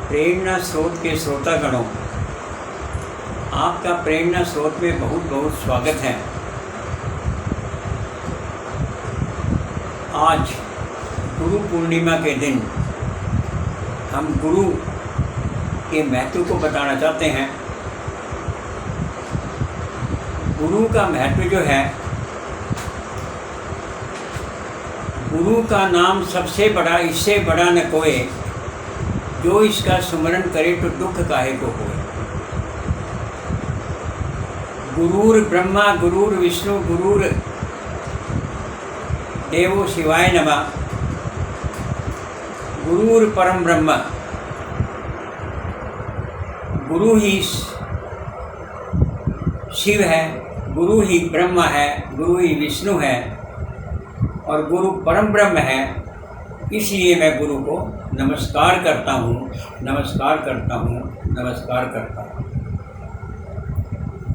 प्रेरणा स्रोत के श्रोतागणों, आपका प्रेरणा स्रोत में बहुत बहुत स्वागत है। आज गुरु पूर्णिमा के दिन हम गुरु के महत्व को बताना चाहते हैं। गुरु का महत्व जो है, गुरु का नाम सबसे बड़ा, इससे बड़ा न कोई, जो इसका सुमरण करे तो दुख काहे को होए। गुरुर ब्रह्मा गुरुर विष्णु गुरुर देवो शिवाय नमः। गुरुर परम ब्रह्म, गुरु ही शिव है, गुरु ही ब्रह्मा है, गुरु ही विष्णु है और गुरु परम ब्रह्म है। इसलिए मैं गुरु को नमस्कार करता हूँ, नमस्कार करता हूँ, नमस्कार करता हूँ।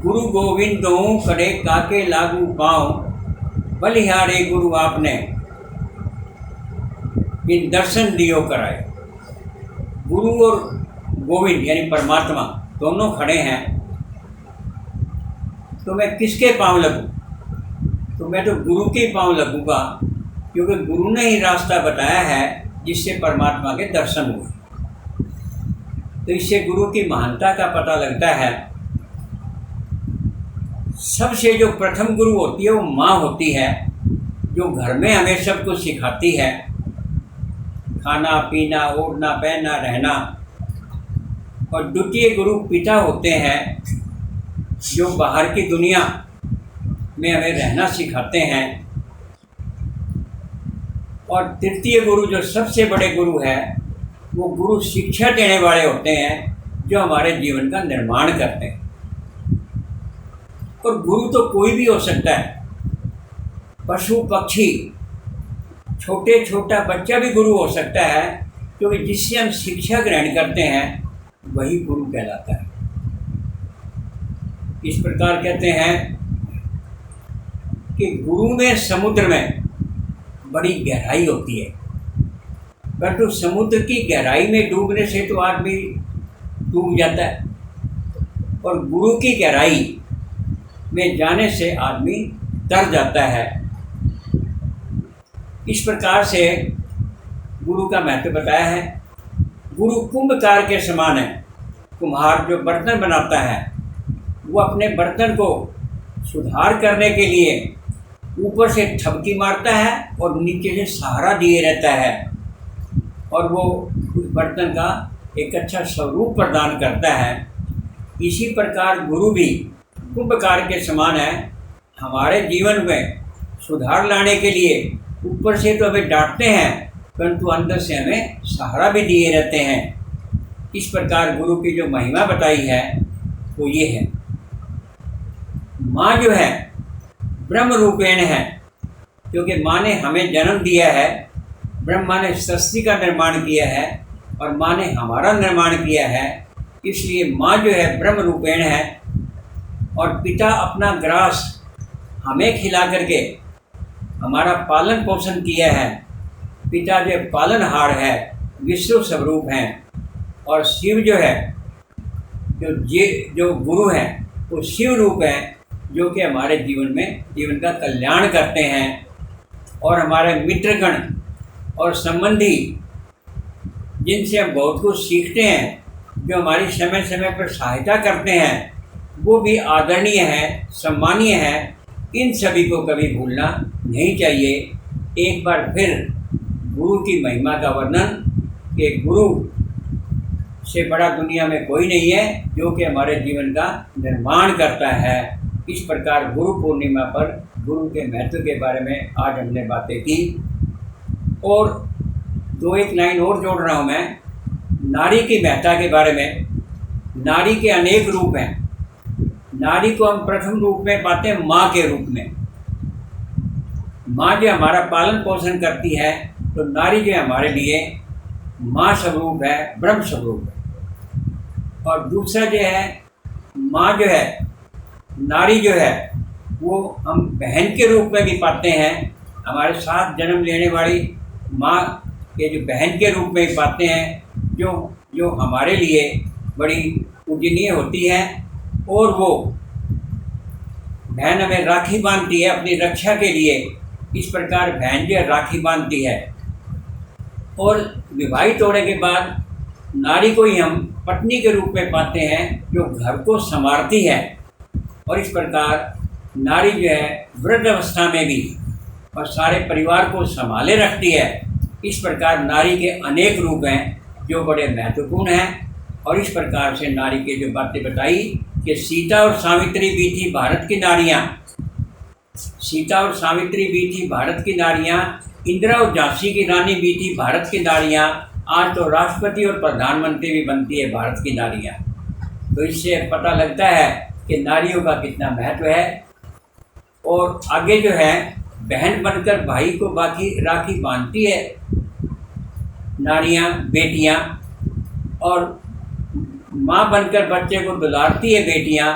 गुरु गोविंदो करे काके लागू पाँव, बलिहारे गुरु आपने इन दर्शन दियो कराए। गुरु और गोविंद यानी परमात्मा दोनों खड़े हैं, तो मैं किसके पाँव लगूँ? तो मैं तो गुरु के पाँव लगूँगा, क्योंकि गुरु ने ही रास्ता बताया है जिससे परमात्मा के दर्शन हुए। तो इससे गुरु की महानता का पता लगता है। सबसे जो प्रथम गुरु होती है वो माँ होती है, जो घर में हमें सब कुछ सिखाती है, खाना पीना, ओढ़ना पहनना, रहना। और द्वितीय गुरु पिता होते हैं, जो बाहर की दुनिया में हमें रहना सिखाते हैं। और तृतीय गुरु जो सबसे बड़े गुरु है, वो गुरु शिक्षा देने वाले होते हैं, जो हमारे जीवन का निर्माण करते हैं। और गुरु तो कोई भी हो सकता है, पशु पक्षी, छोटा बच्चा भी गुरु हो सकता है, क्योंकि जिससे हम शिक्षा ग्रहण करते हैं वही गुरु कहलाता है। इस प्रकार कहते हैं कि गुरु में समुद्र में बड़ी गहराई होती है, परंतु समुद्र की गहराई में डूबने से तो आदमी डूब जाता है, और गुरु की गहराई में जाने से आदमी तर जाता है। इस प्रकार से गुरु का महत्व बताया है। गुरु कुंभकार के समान है। कुम्हार जो बर्तन बनाता है, वो अपने बर्तन को सुधार करने के लिए ऊपर से ठपकी मारता है और नीचे से सहारा दिए रहता है, और वो उस बर्तन का एक अच्छा स्वरूप प्रदान करता है। इसी प्रकार गुरु भी कुंभकार के समान है। हमारे जीवन में सुधार लाने के लिए ऊपर से तो हमें डांटते हैं, परंतु अंदर से हमें सहारा भी दिए रहते हैं। इस प्रकार गुरु की जो महिमा बताई है वो ये है। माँ जो है ब्रह्म रूपेण है, क्योंकि माँ ने हमें जन्म दिया है। ब्रह्मा ने सृष्टि का निर्माण किया है और माँ ने हमारा निर्माण किया है। इसलिए माँ जो है ब्रह्म रूपेण है, और पिता अपना ग्रास हमें खिला करके हमारा पालन पोषण किया है। पिता जो पालनहार है, विश्व स्वरूप हैं। और शिव जो है, जो गुरु है, वो शिव रूप है, जो कि हमारे जीवन का कल्याण करते हैं। और हमारे मित्रगण और संबंधी, जिनसे हम बहुत कुछ सीखते हैं, जो हमारी समय समय पर सहायता करते हैं, वो भी आदरणीय है, सम्मानीय है। इन सभी को कभी भूलना नहीं चाहिए। एक बार फिर गुरु की महिमा का वर्णन, कि गुरु से बड़ा दुनिया में कोई नहीं है, जो कि हमारे जीवन का निर्माण करता है। इस प्रकार गुरु पूर्णिमा पर गुरु के महत्व के बारे में आज हमने बातें की। और दो एक लाइन और जोड़ रहा हूँ मैं, नारी की महत्ता के बारे में। नारी के अनेक रूप हैं। नारी को हम प्रथम रूप में पाते हैं माँ के रूप में। माँ जो हमारा पालन पोषण करती है, तो नारी जो हमारे लिए माँ स्वरूप है, ब्रह्म स्वरूप है। और दूसरा जो है, माँ जो है, नारी जो है, वो हम बहन के रूप में भी पाते हैं। हमारे साथ जन्म लेने वाली माँ के जो बहन के रूप में पाते हैं, जो जो हमारे लिए बड़ी पूजनीय होती है। और वो बहन हमें राखी बांधती है अपनी रक्षा के लिए। इस प्रकार बहन जो राखी बांधती है। और विवाहित होने के बाद नारी को ही हम पत्नी के रूप में पाते हैं, जो घर को संवारती है। और इस प्रकार नारी जो है वृद्ध अवस्था में भी और सारे परिवार को संभाले रखती है। इस प्रकार नारी के अनेक रूप हैं जो बड़े महत्वपूर्ण हैं। और इस प्रकार से नारी के जो बातें बताई कि सीता और सावित्री भी थी भारत की नारियाँ, सीता और सावित्री भी थी भारत की नारियाँ, इंदिरा और झांसी की रानी भी थी भारत की नारियाँ, आज तो राष्ट्रपति और प्रधानमंत्री भी बनती है भारत की नारियाँ। तो इससे पता लगता है कि नारियों का कितना महत्व है। और आगे जो है बहन बनकर भाई को बाकी राखी बांधती है नारियाँ, बेटियाँ, और माँ बनकर बच्चे को दुलारती है बेटियाँ,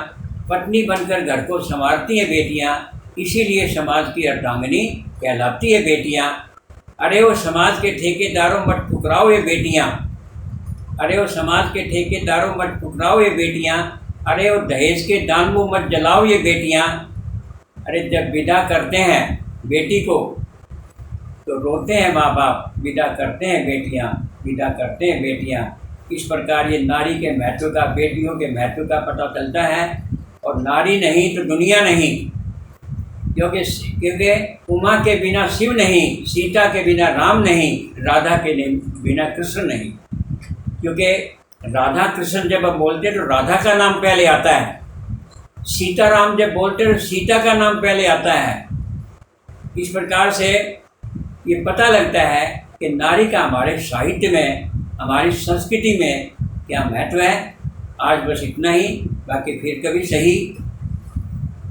पत्नी बनकर घर को संवारती है बेटियाँ। इसीलिए समाज की अर्धांगिनी कहलाती है बेटियाँ। अरे वो समाज के ठेकेदारों मत ठुकराओ ये बेटियाँ, अरे वो समाज के ठेकेदारों मत ठुकराओ ये बेटियाँ, अरे वो दहेज के दानवों मत जलाओ ये बेटियाँ। अरे जब विदा करते हैं बेटी को तो रोते हैं माँ बाप, विदा करते हैं बेटियाँ, विदा करते हैं बेटियाँ। इस प्रकार ये नारी के महत्व का, बेटियों के महत्व का पता चलता है। और नारी नहीं तो दुनिया नहीं, क्योंकि उमा के बिना शिव नहीं, सीता के बिना राम नहीं, राधा के बिना कृष्ण नहीं। क्योंकि राधा कृष्ण जब हम बोलते हैं तो राधा का नाम पहले आता है, सीताराम जब बोलते हैं तो सीता का नाम पहले आता है। इस प्रकार से ये पता लगता है कि नारी का हमारे साहित्य में, हमारी संस्कृति में क्या महत्व है। आज बस इतना ही, बाकी फिर कभी सही,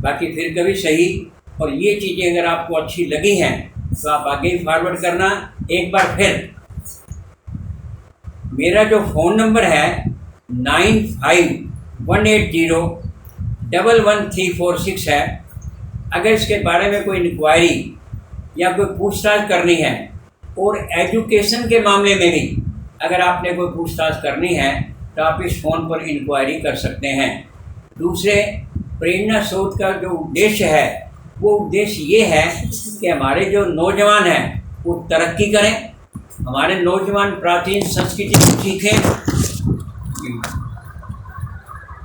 बाकी फिर कभी सही। और ये चीज़ें अगर आपको अच्छी लगी हैं तो आप आगे ही फॉरवर्ड करना। एक बार फिर मेरा जो फ़ोन नंबर है 9518011346 है। अगर इसके बारे में कोई इंक्वायरी या कोई पूछताछ करनी है, और एजुकेशन के मामले में भी अगर आपने कोई पूछताछ करनी है तो आप इस फ़ोन पर इंक्वायरी कर सकते हैं। दूसरे, प्रेरणा शोध का जो उद्देश्य है वो उद्देश्य ये है कि हमारे जो नौजवान हैं वो तरक्की करें, हमारे नौजवान प्राचीन संस्कृति को सीखें